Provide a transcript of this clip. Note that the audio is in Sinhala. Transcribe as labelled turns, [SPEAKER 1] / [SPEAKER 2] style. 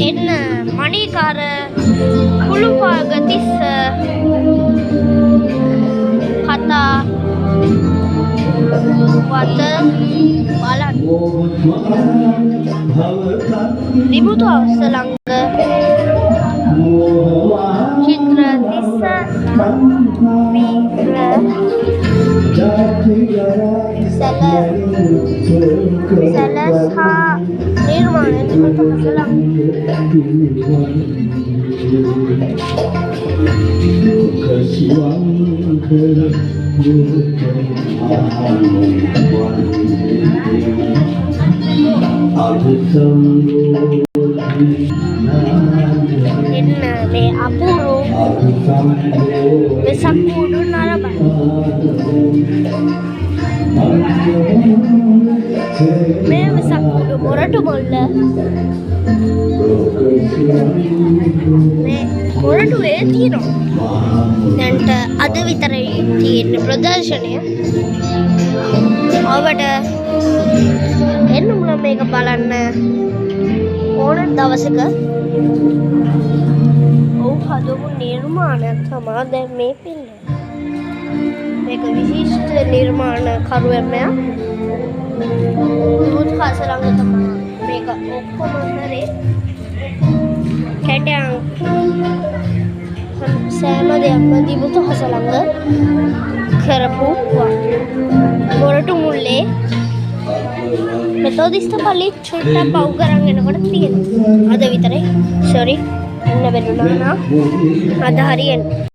[SPEAKER 1] என்ன மணிக்கார குழுபாகதிஸ் kata water balan dibutuh selangga citra tisa mira salah sa nirwana dibutuh selangga Inna me apuro besak kudu naraban me besak kudu moratu bolla me moratu etino nanta adu vitara තියෙන ප්‍රදර්ශනය ඔබට එන්න මුල මේක බලන්න ඕන දවසක ඔව් හදපු නිර්මාණයක් තමයි දැන් මේ පින්න මේක විශිෂ්ට නිර්මාණ කරුවෙමයා දුත් කාසලංග තමයි මේක ඔක්කොම කරේ කැටයන් සෑම දෙයක්ම දිබුතු හසලංග කරපු මොරටු මුල්ලේ මෙතෝදිස්ත පල්ලි චුට්ටක් පව් කරන් එනකොට තියෙනවා අද විතරයි සෝරි එන්න බැලුණා නා අද හරියන්නේ